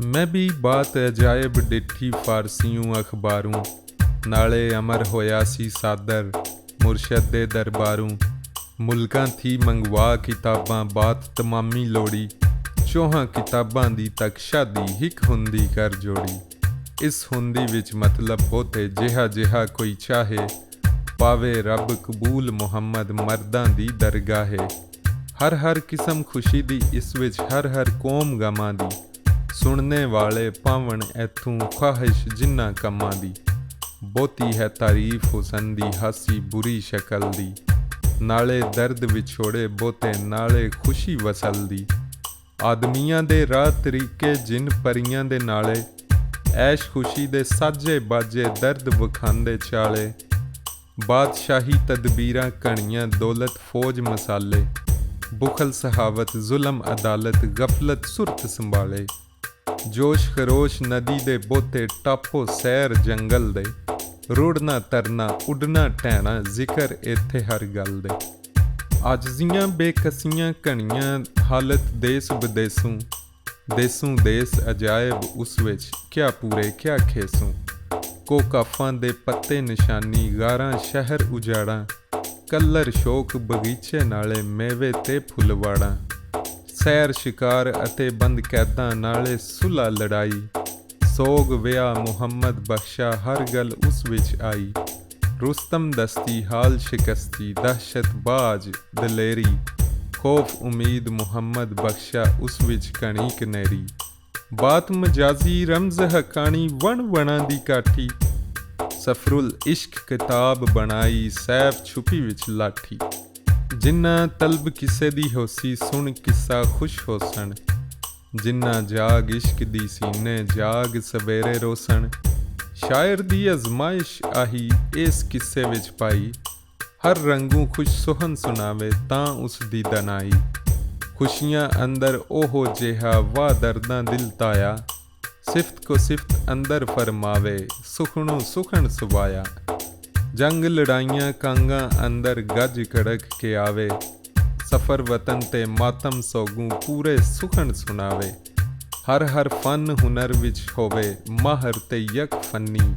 मैं भी बात अजायब डिठी फारसियों अखबारों, नाले अमर होया सी सादर मुरशद दे दरबारों। मुल्कां थी मंगवा किताबां बात तमामी लोड़ी, चौहां किताबां दी तक शादी हिक हुंदी कर जोड़ी। इस हुंदी विच मतलब बोते जिहा जिहा कोई चाहे, पावे रब कबूल मुहम्मद मर्दां दी दरगाहे। हर हर किस्म खुशी दी इस विच हर हर कौम गमां दी, सुनने वाले पावन ऐथों ख्वाहिश जिन्ना कमां दी। बोती है तारीफ हुसन दी हासी बुरी शक्ल दी, नाले दर्द विछोड़े बोते नाले खुशी वसल दी। आदमियां दे राह तरीके जिन परियां दे नाले, ऐश खुशी दे साजे बाजे दर्द वखांदे चाले। बादशाही तदबीरां कणियां दौलत फौज मसाले, बुखल सहावत जुल्म अदालत गफलत सुरत संभाले। जोश खरोश नदी दे बोते टापो सैर जंगल दे, रुड़ना तरना उड़ना टहना जिक्र इत्थे हर गल दे। आजजियां बेकसियां कणियां हालत देस बदेसों, देसों देस अजायब उस विच क्या पूरे क्या खेसूं। कोकाफां दे पत्ते निशानी गारां शहर उजाड़ां, कल्लर शोक बगीचे नाले मेवे ते फुलवाड़ां। सैर शिकार अते बंद कैदां नाले सुलह लड़ाई, सोग विआह मुहम्मद बख्शा हर गल उस विच आई। रुस्तम दस्ती हाल शिकस्ती दहशत बाज दलेरी, खौफ उम्मीद मुहम्मद बख्शा उस विच कणी कनेरी। बात मजाजी रमज हकानी वन वणां दी काठी, सफरुल इश्क किताब बनाई सैफ छुपी विच लाठी। जिन्ना तलब किसे दी होसी सुन किस्सा खुश होसन, जिन्ना जाग इश्क दी सीने जाग सवेरे रोसन। शायर दी अजमाइश आही इस किस्से विच पाई, हर रंगों खुश सुहन सुनावे तां उस दी दनाई। खुशियां अंदर ओहो जेहा वाह दर्दां दिल ताया, सिफ्त को सिफ्त अंदर फरमावे सुखनों सुखन सुवाया। जंग लड़ाइयां कांगा अंदर गज कड़क के आवे, सफ़र वतन ते मातम सोगूं पूरे सुखन सुनावे। हर हर फन हुनर विच होवे माहर ते यक फन्नी,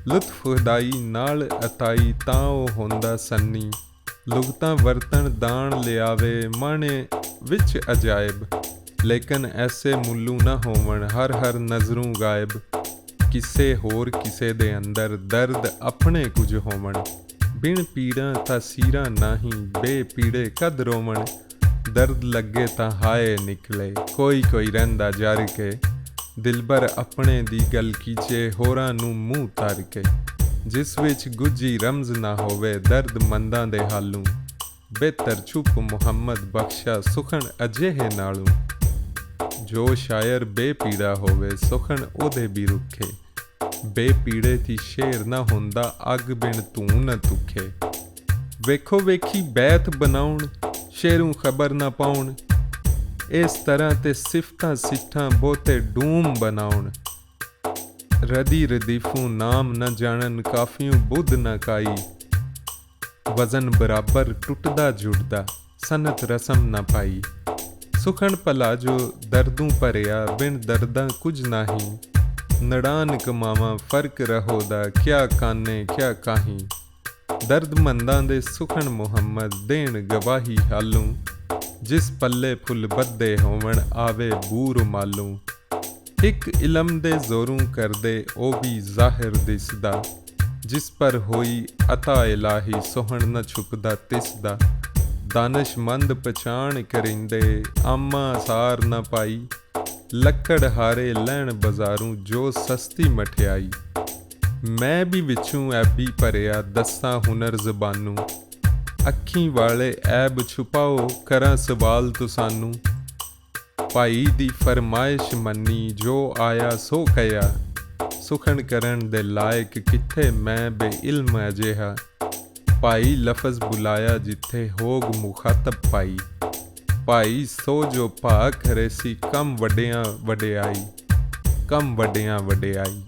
लुत्फ खुदाई नाल अताई तां ओ होंदा सन्नी। लुगतां वरतन दान लियावे माने विच अजायब, लेकिन ऐसे मुल्लू न होवन हर हर नज़रों गायब। किसे होर किसे दे अंदर दर्द अपने कुछ होवन, बिन पीड़ा तासीरा नाही बेपीड़े कद रोवन। दर्द लगे तां हाय निकले कोई कोई रहिंदा जर के, दिलबर अपने दी गल कीचे होरां नूं मूंह तर के। जिस विच गुज्जी रमज ना होवे दर्द मंदां दे हालूं, बेहतर छुप मुहम्मद बख्शा सुखन अजेहे नालूं। जो शायर बेपीड़ा होवे सुखन ओदे भी रुखे, बेपीड़े थी शेर ना होंदा अग बिन तू न तुखे। वेखो वेखी बैत बनाउण शेरों खबर ना पाउण, इस तरह ते सिफतां सिट्ठां बोते डूम बनाउण। रदी रदीफूं नाम न जानन काफियों बुध न काई, वजन बराबर टुटदा जुड़दा सनत रसम न पाई। सुखन भला जो दर्दों भरिया बिन दर्दां कुछ नाही, नड़ान कमावा फर्क रहोदा क्या काने क्या काही। दर्द मंदां दे सुखन मुहम्मद देन गवाही हालूं, जिस पल्ले फुल बद्दे होवन आवे बूर मालूं। हिक इलम दे जोरों करदे ओ भी जाहिर दिसदा, जिस पर होई अता इलाही सोहन न छुपदा तिसदा। दानिशमंद पछाण करिंदे आमा सार न पाई, लक्कड़ हारे लैण बाजारों जो सस्ती मठियाई। मैं भी विचों ऐबी भरिया दस्सां हुनर ज़बानू, अखीं वाले ऐब छुपाओ करां सवाल तुसानू। भाई दी फरमाइश मन्नी जो आया सो कया, सुखन करन दे लायक किथे मैं बेइल्म अजेहा। भाई लफज बुलाया जिथे होग मुखातब पाई, भाई सो जो भा करे सी कम वड्डियां वड्डियाई, कम वड्डियां वड्डियाई।